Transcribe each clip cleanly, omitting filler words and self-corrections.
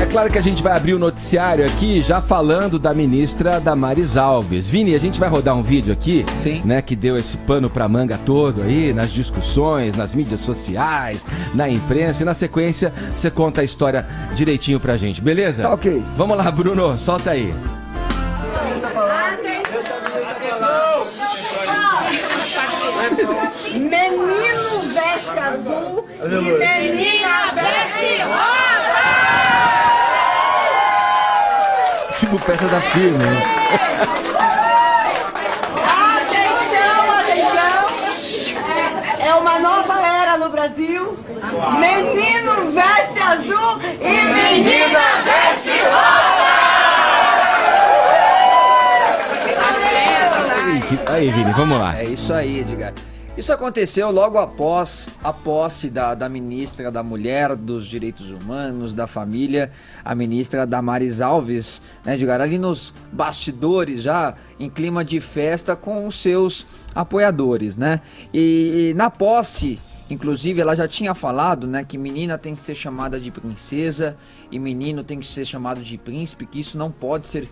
claro que a gente vai abrir o noticiário aqui já falando da ministra Damares Alves. Vini, a gente vai rodar um vídeo aqui, sim, né, que deu esse pano pra manga todo aí, nas discussões, nas mídias sociais, na imprensa, e na sequência você conta a história direitinho pra gente, beleza? Tá ok. Vamos lá, Bruno, solta aí. Menino veste azul e menina veste rosa! Tipo peça da firma, né? Atenção! É uma nova era no Brasil. Menino veste azul e menina veste rosa! Aí, Vini, vamos lá. É isso aí, Edgar. Isso aconteceu logo após a posse da ministra da Mulher, dos Direitos Humanos, da Família, a ministra Damares Alves, né, Edgar? Ali nos bastidores, já em clima de festa com os seus apoiadores, né? E na posse, inclusive, ela já tinha falado, né, que menina tem que ser chamada de princesa e menino tem que ser chamado de príncipe, que isso não pode ser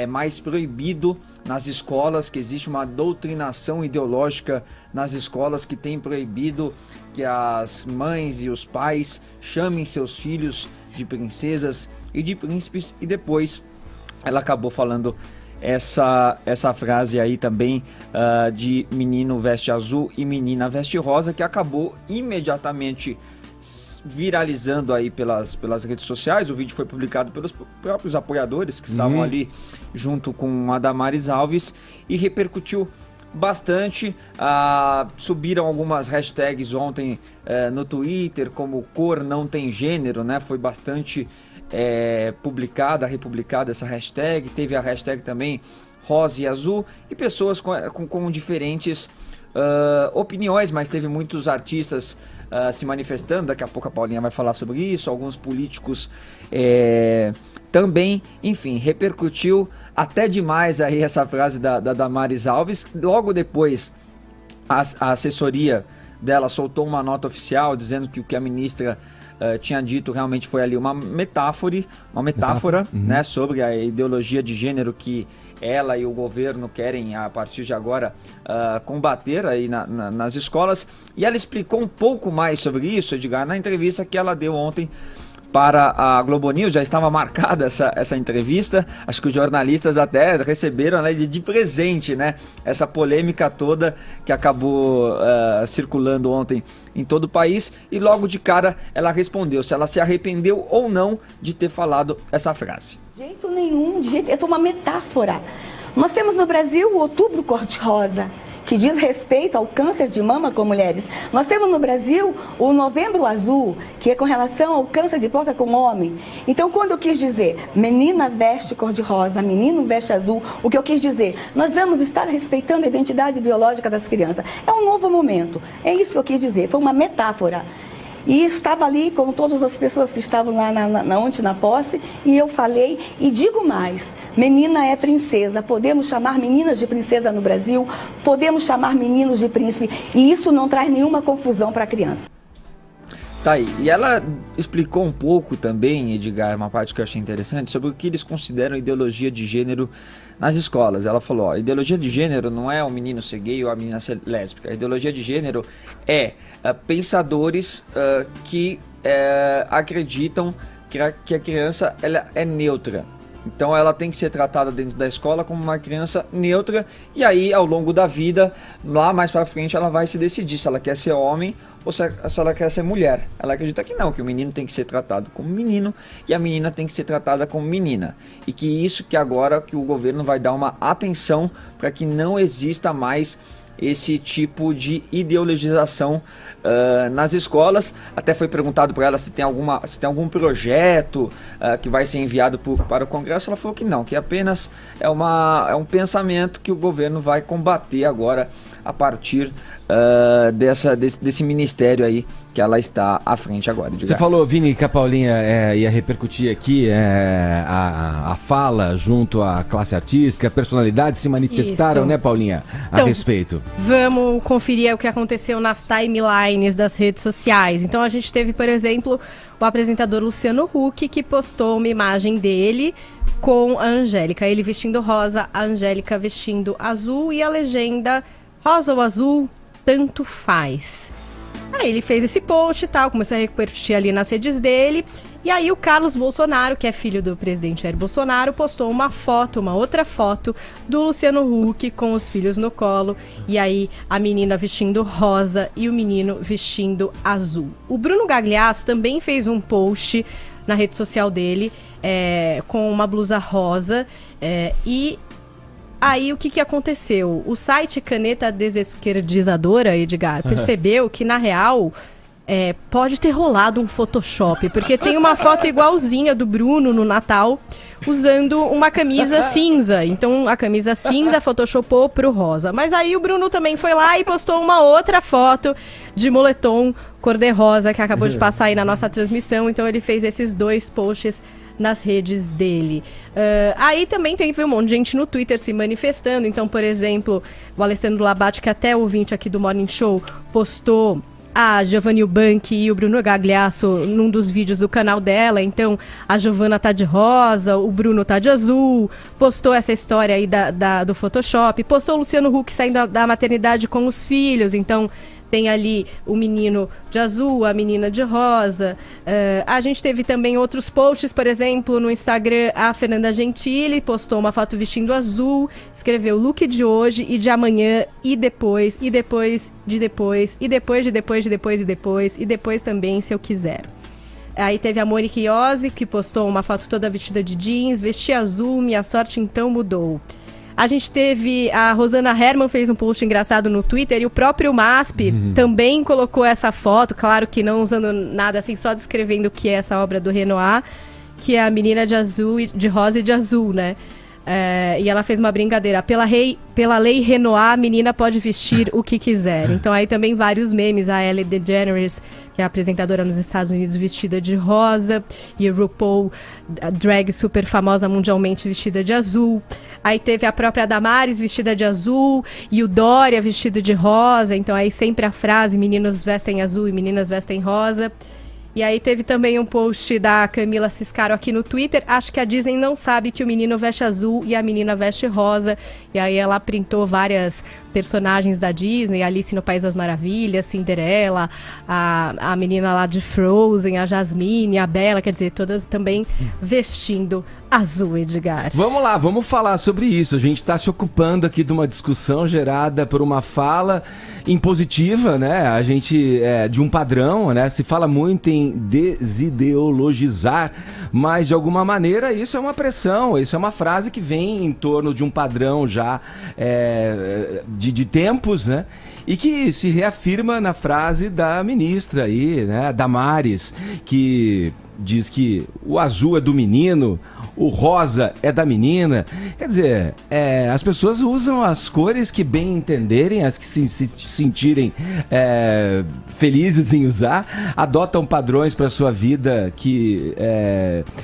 mais proibido nas escolas, que existe uma doutrinação ideológica nas escolas que tem proibido que as mães e os pais chamem seus filhos de princesas e de príncipes. E depois ela acabou falando essa frase aí também de menino veste azul e menina veste rosa, que acabou imediatamente viralizando aí pelas redes sociais. O vídeo foi publicado pelos próprios apoiadores que estavam ali junto com a Damares Alves e repercutiu bastante. Subiram algumas hashtags ontem no Twitter, como cor não tem gênero, né? Foi bastante republicada essa hashtag. Teve a hashtag também rosa e azul, e pessoas com diferentes opiniões, mas teve muitos artistas se manifestando. Daqui a pouco a Paulinha vai falar sobre isso, alguns políticos também. Enfim, repercutiu até demais aí essa frase da Damares Alves. Logo depois, a assessoria dela soltou uma nota oficial dizendo que o que a ministra tinha dito realmente foi ali uma metáfora, né, sobre a ideologia de gênero que ela e o governo querem, a partir de agora, combater aí nas escolas. E ela explicou um pouco mais sobre isso, Edgar, na entrevista que ela deu ontem para a Globo News. Já estava marcada essa entrevista, acho que os jornalistas até receberam, né, de presente, né, essa polêmica toda que acabou circulando ontem em todo o país. E logo de cara ela respondeu se ela se arrependeu ou não de ter falado essa frase. De jeito nenhum, foi uma metáfora. Nós temos no Brasil o Outubro Cor-de-Rosa, que diz respeito ao câncer de mama com mulheres. Nós temos no Brasil o Novembro Azul, que é com relação ao câncer de próstata com homem. Então, quando eu quis dizer menina veste cor-de-rosa, menino veste azul, o que eu quis dizer, nós vamos estar respeitando a identidade biológica das crianças. É um novo momento, é isso que eu quis dizer, foi uma metáfora. E estava ali com todas as pessoas que estavam lá ontem na posse, e eu falei e digo mais: menina é princesa, podemos chamar meninas de princesa no Brasil, podemos chamar meninos de príncipe, e isso não traz nenhuma confusão para a criança. Tá aí, e ela explicou um pouco também, Edgar, uma parte que eu achei interessante, sobre o que eles consideram ideologia de gênero nas escolas. Ela falou, a ideologia de gênero não é o menino ser gay ou a menina ser lésbica. A ideologia de gênero é pensadores que acreditam que a criança ela é neutra. Então ela tem que ser tratada dentro da escola como uma criança neutra, e aí ao longo da vida, lá mais pra frente, ela vai se decidir se ela quer ser homem ou se ela quer ser mulher. Ela acredita que não, que o menino tem que ser tratado como menino e a menina tem que ser tratada como menina. E que isso que agora que o governo vai dar uma atenção para que não exista mais esse tipo de ideologização nas escolas. Até foi perguntado para ela se tem algum projeto que vai ser enviado para o Congresso. Ela falou que não, que apenas é um pensamento que o governo vai combater agora a partir desse ministério aí que ela está à frente agora. Você falou, Vini, que a Paulinha ia repercutir aqui a fala junto à classe artística, personalidades se manifestaram, né, Paulinha, a respeito. Vamos conferir o que aconteceu nas timelines das redes sociais. Então a gente teve, por exemplo, o apresentador Luciano Huck, que postou uma imagem dele com a Angélica. Ele vestindo rosa, a Angélica vestindo azul e a legenda rosa ou azul, tanto faz. Aí ele fez esse post e tal, começou a repercutir ali nas redes dele. E aí o Carlos Bolsonaro, que é filho do presidente Jair Bolsonaro, postou uma outra foto do Luciano Huck com os filhos no colo. E aí a menina vestindo rosa e o menino vestindo azul. O Bruno Gagliasso também fez um post na rede social dele com uma blusa rosa e... Aí, o que aconteceu? O site Caneta Desesquerdizadora, Edgar, percebeu que, na real, pode ter rolado um Photoshop, porque tem uma foto igualzinha do Bruno no Natal, usando uma camisa cinza. Então, a camisa cinza photoshopou pro rosa. Mas aí o Bruno também foi lá e postou uma outra foto de moletom cor-de-rosa, que acabou de passar aí na nossa transmissão. Então, ele fez esses 2 posts nas redes dele. Aí também teve um monte de gente no Twitter se manifestando. Então, por exemplo, o Alessandro Labate, que até ouvinte aqui do Morning Show, postou a Giovanni Banchi e o Bruno Gagliasso num dos vídeos do canal dela. Então, a Giovanna tá de rosa, o Bruno tá de azul. Postou essa história aí do Photoshop. Postou o Luciano Huck saindo da maternidade com os filhos. Então, tem ali o menino de azul, a menina de rosa. A gente teve também outros posts, por exemplo, no Instagram, a Fernanda Gentili postou uma foto vestindo azul, escreveu look de hoje e de amanhã, e depois, e depois, de depois, e depois, de depois, de depois, e depois, e depois também, se eu quiser. Aí teve a Monique Iose, que postou uma foto toda vestida de jeans, vesti azul, minha sorte então mudou. A gente teve, a Rosana Herman fez um post engraçado no Twitter e o próprio MASP também colocou essa foto, claro que não usando nada assim, só descrevendo o que é essa obra do Renoir, que é a menina de azul, de rosa e de azul, né? E ela fez uma brincadeira, pela lei Renoir, a menina pode vestir o que quiser. Então aí também vários memes, a Ellen DeGeneres, que é a apresentadora nos Estados Unidos, vestida de rosa, e o RuPaul, a drag super famosa mundialmente, vestida de azul. Aí teve a própria Damares vestida de azul, e o Dória vestido de rosa. Então aí sempre a frase, meninos vestem azul e meninas vestem rosa. E aí teve também um post da Camila Ciscaro aqui no Twitter. Acho que a Disney não sabe que o menino veste azul e a menina veste rosa. E aí ela printou várias personagens da Disney, Alice no País das Maravilhas, Cinderela, a menina lá de Frozen, a Jasmine, a Bela, quer dizer, todas também vestindo azul, Edgar. Vamos lá, vamos falar sobre isso. A gente está se ocupando aqui de uma discussão gerada por uma fala impositiva, né? A gente, de um padrão, né? Se fala muito em desideologizar, mas de alguma maneira isso é uma pressão, isso é uma frase que vem em torno de um padrão já de tempos, né? E que se reafirma na frase da ministra aí, né? Damares, que diz que o azul é do menino, o rosa é da menina. Quer dizer, as pessoas usam as cores que bem entenderem, as que se sentirem felizes em usar, adotam padrões para sua vida que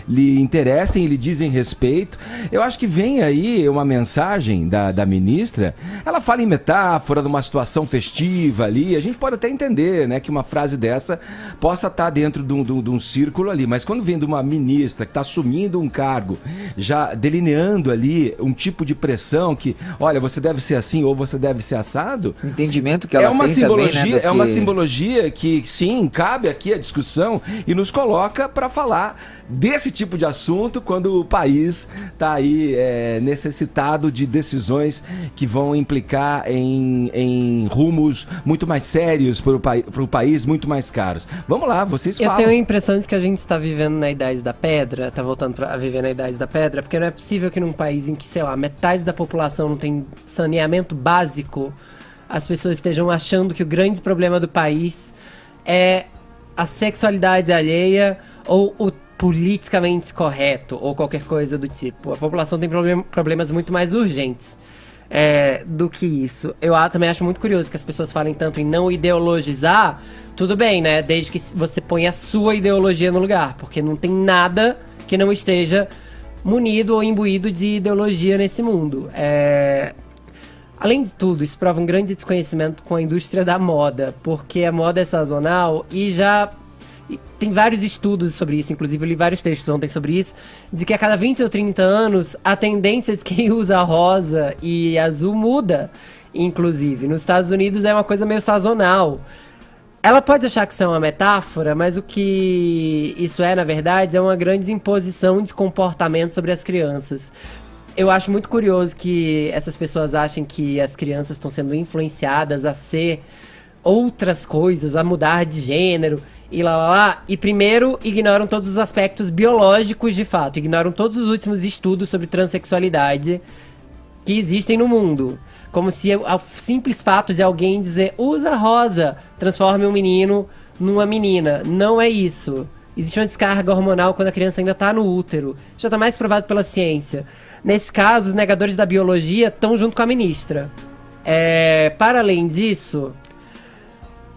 lhe interessem e lhe dizem respeito. Eu acho que vem aí uma mensagem da ministra. Ela fala em metáfora de uma situação festiva ali. A gente pode até entender, né, que uma frase dessa possa estar dentro de um círculo ali. Mas quando vem de uma ministra que está assumindo um cargo, já delineando ali um tipo de pressão que, olha, você deve ser assim ou você deve ser assado. O entendimento que ela tem simbologia, também, né, uma simbologia que, sim, cabe aqui a discussão e nos coloca para falar desse tipo de assunto quando o país está aí necessitado de decisões que vão implicar em rumos muito mais sérios para o país, muito mais caros. Vamos lá, vocês falam. Eu tenho a impressão de que a gente está vivendo na Idade da Pedra, está voltando a viver na Idade da Pedra, porque não é possível que num país em que, sei lá, metade da população não tem saneamento básico, as pessoas estejam achando que o grande problema do país é a sexualidade alheia ou o politicamente correto ou qualquer coisa do tipo. A população tem problemas muito mais urgentes. do que isso. Eu também acho muito curioso que as pessoas falem tanto em não ideologizar. Tudo bem, né? Desde que você ponha a sua ideologia no lugar. Porque não tem nada que não esteja munido ou imbuído de ideologia nesse mundo. Além de tudo, isso prova um grande desconhecimento com a indústria da moda. Porque a moda é sazonal e tem vários estudos sobre isso, inclusive eu li vários textos ontem sobre isso, de que a cada 20 ou 30 anos a tendência de quem usa rosa e azul muda, inclusive. Nos Estados Unidos é uma coisa meio sazonal. Ela pode achar que isso é uma metáfora, mas o que isso na verdade, é uma grande imposição de comportamento sobre as crianças. Eu acho muito curioso que essas pessoas achem que as crianças estão sendo influenciadas a ser outras coisas, a mudar de gênero e primeiro ignoram todos os aspectos biológicos de fato, ignoram todos os últimos estudos sobre transexualidade que existem no mundo. Como se o simples fato de alguém dizer usa rosa transforme um menino numa menina. Não é isso. Existe uma descarga hormonal quando a criança ainda está no útero. Já está mais provado pela ciência. Nesse caso, os negadores da biologia estão junto com a ministra. Para além disso,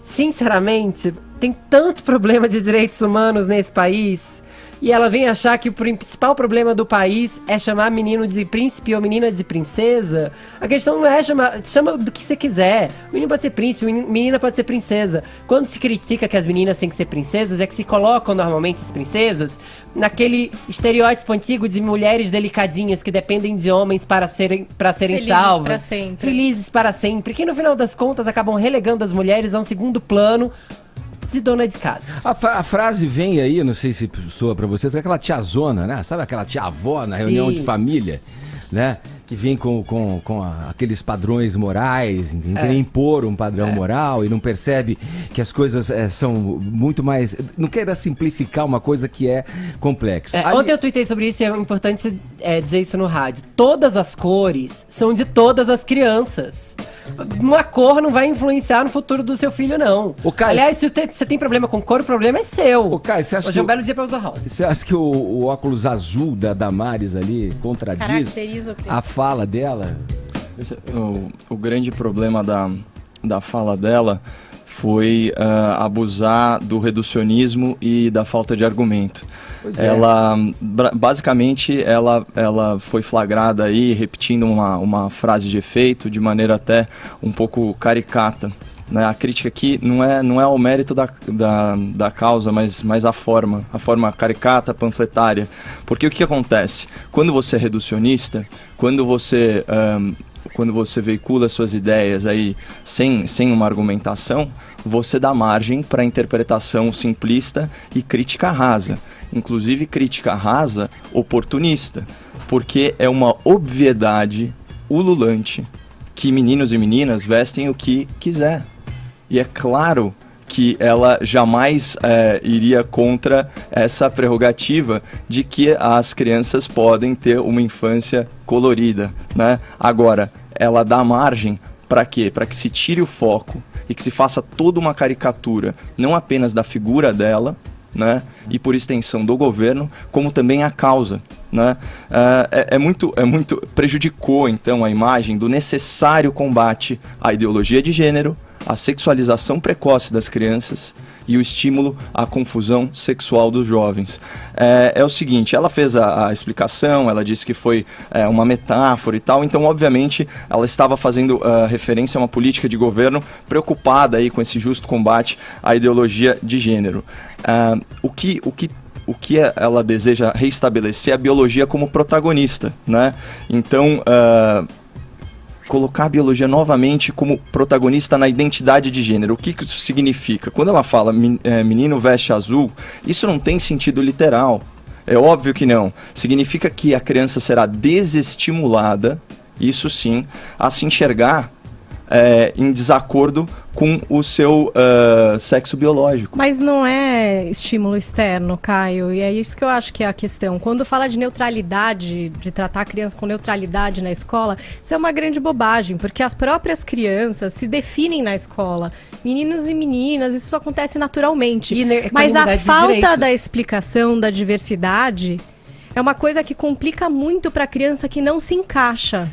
sinceramente, tem tanto problema de direitos humanos nesse país, e ela vem achar que o principal problema do país é chamar menino de príncipe ou menina de princesa. A questão não é chama do que você quiser. O menino pode ser príncipe, menina pode ser princesa. Quando se critica que as meninas têm que ser princesas, é que se colocam normalmente as princesas naquele estereótipo antigo de mulheres delicadinhas que dependem de homens para serem salvas. Para sempre. Felizes para sempre. Que no final das contas acabam relegando as mulheres a um segundo plano de dona de casa. A frase vem aí, eu não sei se soa pra vocês, é aquela tiazona, né? Sabe aquela tia-avó na reunião de família, né? Que vem com aqueles padrões morais, impor um padrão moral e não percebe que as coisas são muito mais... Não queira simplificar uma coisa que é complexa. Ontem eu tuitei sobre isso e é importante dizer isso no rádio. Todas as cores são de todas as crianças. Uma cor não vai influenciar no futuro do seu filho, não. Aliás, se você tem problema com cor, o problema é seu. Caio, você acha Hoje é um belo dia pra usar rosa. Você acha que o óculos azul da Damares ali contradiz Caracteriza o quê? a fala dela? O grande problema da fala dela foi abusar do reducionismo e da falta de argumento. Ela, basicamente, ela foi flagrada aí repetindo uma frase de efeito de maneira até um pouco caricata. Né? A crítica aqui não é ao mérito da causa, mas a forma caricata, panfletária. Porque o que acontece? Quando você é reducionista, quando você veicula suas ideias aí sem uma argumentação, você dá margem para interpretação simplista e crítica rasa. Inclusive crítica rasa oportunista, porque é uma obviedade ululante que meninos e meninas vestem o que quiser. E é claro que ela jamais iria contra essa prerrogativa de que as crianças podem ter uma infância colorida, né? Agora, ela dá margem para quê? Para que se tire o foco e que se faça toda uma caricatura, não apenas da figura dela, né? E por extensão do governo, como também a causa, né? Muito prejudicou então a imagem do necessário combate à ideologia de gênero, à sexualização precoce das crianças e o estímulo à confusão sexual dos jovens. É o seguinte, ela fez a explicação, ela disse que foi uma metáfora e tal, então obviamente ela estava fazendo referência a uma política de governo preocupada aí com esse justo combate à ideologia de gênero. O que ela deseja reestabelecer é a biologia como protagonista, né? Então, colocar a biologia novamente como protagonista na identidade de gênero. O que isso significa? Quando ela fala menino veste azul, isso não tem sentido literal. É óbvio que não. Significa que a criança será desestimulada, isso sim, a se enxergar em desacordo com o seu sexo biológico. Mas não é estímulo externo, Caio, e é isso que eu acho que é a questão. Quando fala de neutralidade, de tratar a criança com neutralidade na escola, isso é uma grande bobagem, porque as próprias crianças se definem na escola. Meninos e meninas, isso acontece naturalmente. Mas a falta da explicação da diversidade é uma coisa que complica muito para a criança que não se encaixa.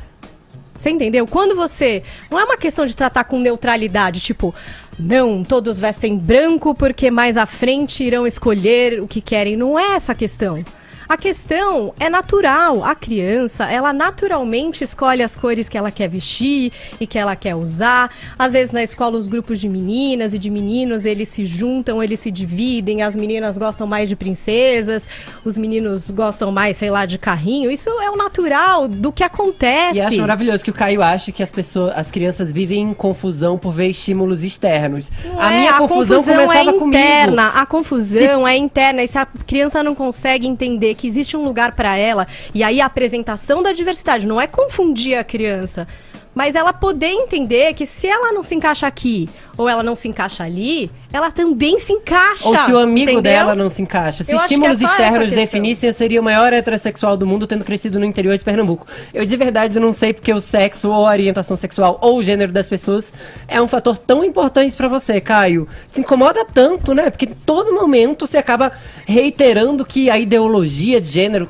Você entendeu? Quando você... Não é uma questão de tratar com neutralidade, tipo, não, todos vestem branco porque mais à frente irão escolher o que querem. Não é essa a questão. A questão é natural. A criança, ela naturalmente escolhe as cores que ela quer vestir e que ela quer usar. Às vezes na escola os grupos de meninas e de meninos, eles se juntam, eles se dividem. As meninas gostam mais de princesas, os meninos gostam mais, sei lá, de carrinho. Isso é o natural do que acontece. E acho maravilhoso que o Caio acha que as crianças vivem em confusão por ver estímulos externos. A minha confusão começava interna. A confusão é interna. E se a criança não consegue entender que existe um lugar para ela, e aí a apresentação da diversidade não é confundir a criança, mas ela poder entender que se ela não se encaixa aqui ou ela não se encaixa ali, ela também se encaixa. Ou se o amigo entendeu? dela não se encaixa. Se estímulos externos definissem, eu seria o maior heterossexual do mundo, tendo crescido no interior de Pernambuco. Eu de verdade não sei porque o sexo ou a orientação sexual ou o gênero das pessoas é um fator tão importante pra você, Caio. Se incomoda tanto, né? Porque em todo momento você acaba reiterando que a ideologia de gênero,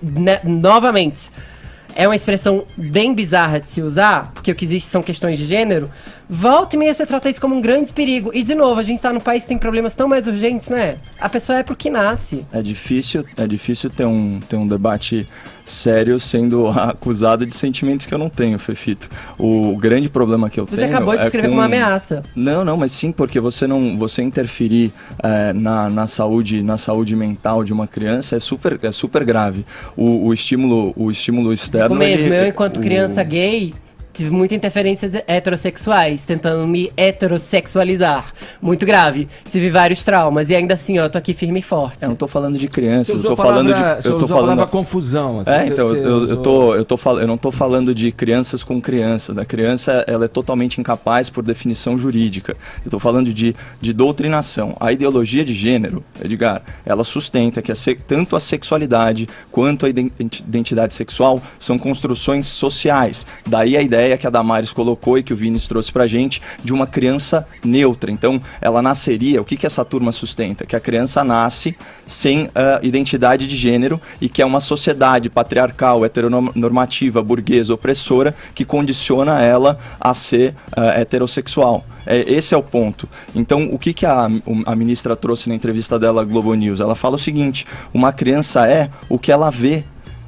né, novamente, é uma expressão bem bizarra de se usar, porque o que existe são questões de gênero. Volta e meia você trata isso como um grande perigo. E de novo, a gente tá num país que tem problemas tão mais urgentes, né? A pessoa é pro que nasce. É difícil ter um debate sério sendo acusado de sentimentos que eu não tenho, Fefito. O grande problema que eu tenho... Você acabou de escrever como uma ameaça. Não, mas sim, porque você interferir na saúde mental de uma criança é super grave. O estímulo externo... Eu, enquanto criança gay... Tive muita interferências heterossexuais, tentando me heterossexualizar. Muito grave. Tive vários traumas e ainda assim, ó, eu tô aqui firme e forte. Eu não tô falando de crianças, eu tô falando falando de... Eu tô falando da confusão. Assim, eu não tô falando de crianças com crianças. A criança, ela é totalmente incapaz por definição jurídica. Eu tô falando de doutrinação. A ideologia de gênero, Edgar, ela sustenta que tanto a sexualidade quanto a identidade sexual são construções sociais. Daí a ideia que a Damares colocou e que o Vinícius trouxe pra gente de uma criança neutra. Então, ela nasceria... O que essa turma sustenta? Que a criança nasce sem identidade de gênero e que é uma sociedade patriarcal, heteronormativa, burguesa, opressora, que condiciona ela a ser heterossexual. Esse é o ponto. Então, o que a ministra trouxe na entrevista dela à Globo News? Ela fala o seguinte: uma criança é o que ela vê.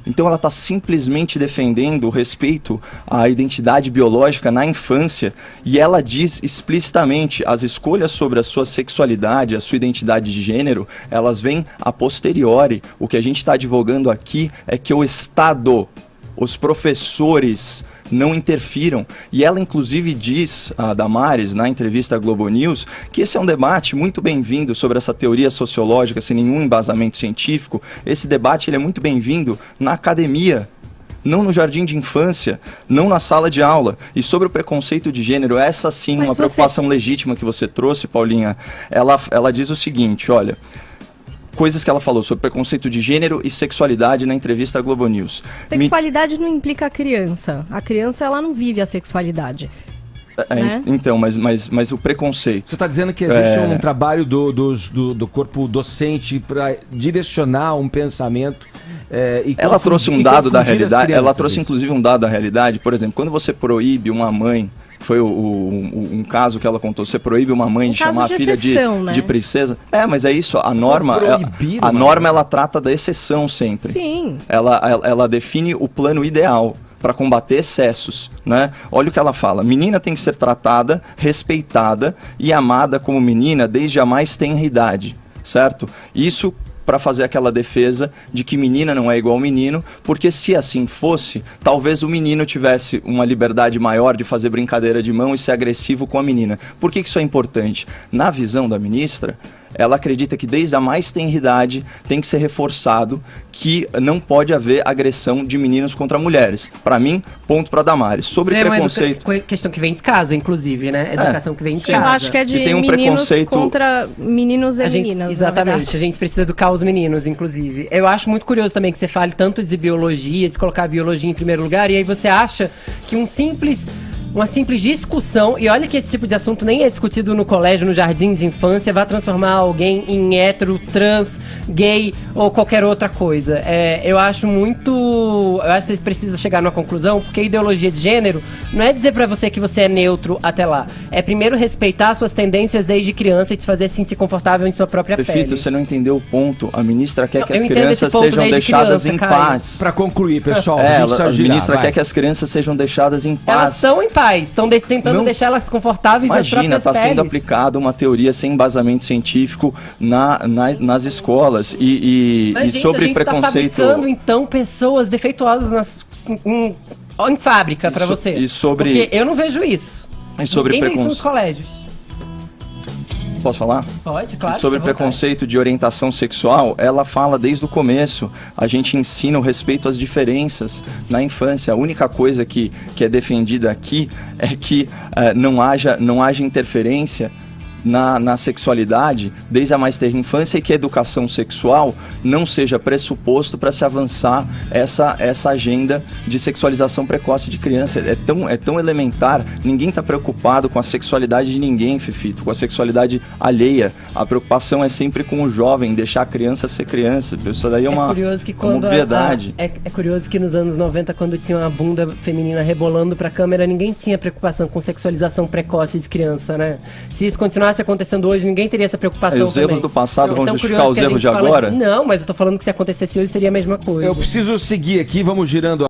Então ela está simplesmente defendendo o respeito à identidade biológica na infância e ela diz explicitamente as escolhas sobre a sua sexualidade, a sua identidade de gênero, elas vêm a posteriori. O que a gente está advogando aqui é que o Estado, os professores, não interfiram. E ela inclusive diz, a Damares, na entrevista à Globo News, que esse é um debate muito bem-vindo sobre essa teoria sociológica sem nenhum embasamento científico. Esse debate ele é muito bem-vindo na academia, não no jardim de infância, não na sala de aula. E sobre o preconceito de gênero, essa sim, uma preocupação legítima que você trouxe, Paulinha. Ela diz o seguinte, olha... Coisas que ela falou sobre preconceito de gênero e sexualidade na entrevista à Globo News. Sexualidade não implica a criança. A criança, ela não vive a sexualidade. Né? Então, mas o preconceito... Você está dizendo que existe um trabalho do corpo docente para direcionar um pensamento... ela trouxe um dado da realidade, ela trouxe inclusive um dado da realidade. Por exemplo, quando você proíbe uma mãe... Foi um caso que ela contou. Você proíbe uma mãe de chamar a filha exceção, de princesa. Mas é isso. A norma, ela trata da exceção sempre. Sim. Ela define o plano ideal para combater excessos, né? Olha o que ela fala. Menina tem que ser tratada, respeitada e amada como menina desde a mais tenra idade, certo? Isso para fazer aquela defesa de que menina não é igual menino, porque se assim fosse, talvez o menino tivesse uma liberdade maior de fazer brincadeira de mão e ser agressivo com a menina. Por que isso é importante? Na visão da ministra, ela acredita que desde a mais tenra idade tem que ser reforçado que não pode haver agressão de meninos contra mulheres. Para mim, ponto para Damares. Sobre preconceito... É uma questão que vem de casa, inclusive, né? Educação que vem de casa. Eu acho que é de meninos contra meninos e meninas. Exatamente. A gente precisa educar os meninos, inclusive. Eu acho muito curioso também que você fale tanto de biologia, de colocar a biologia em primeiro lugar, e aí você acha que um simples uma simples discussão, e olha que esse tipo de assunto nem é discutido no colégio, no jardim de infância, vai transformar alguém em hétero, trans, gay ou qualquer outra coisa. Eu acho que você precisa chegar numa conclusão, porque a ideologia de gênero não é dizer pra você que você é neutro até lá. É primeiro respeitar suas tendências desde criança e te fazer sentir confortável em sua própria pele. Perfeito, você não entendeu o ponto. A ministra quer que as eu entendo esse crianças ponto sejam desde deixadas criança, em Caio. paz. Pra concluir, pessoal, A ministra quer que as crianças sejam deixadas em paz. Elas estão em paz, estão tentando Não. deixar elas confortáveis nas Imagina, próprias está peles. sendo aplicada uma teoria sem embasamento científico nas escolas Mas, e gente, sobre a gente preconceito. tá fabricando, então, pessoas defeituosas em fábrica pra você. E sobre... Porque eu não vejo isso. E sobre Ninguém vê isso nos colégios. Posso falar? Pode, claro. E sobre fica à vontade. preconceito de orientação sexual, ela fala desde o começo. A gente ensina o respeito às diferenças na infância. A única coisa que é defendida aqui é que não haja interferência na sexualidade desde a mais tenra infância, e que a educação sexual não seja pressuposto para se avançar essa agenda de sexualização precoce de criança. É tão elementar. Ninguém está preocupado com a sexualidade de ninguém, Fefito, com a sexualidade alheia. A preocupação é sempre com o jovem, deixar a criança ser criança. Isso daí é uma obviedade. É curioso que nos anos 90, quando tinha uma bunda feminina rebolando pra câmera, ninguém tinha preocupação com sexualização precoce de criança, né? Se isso continuasse acontecendo hoje, ninguém teria essa preocupação. E os erros do passado vão justificar os erros de agora? Não, mas eu tô falando que se acontecesse hoje seria a mesma coisa. Eu preciso seguir aqui, vamos girando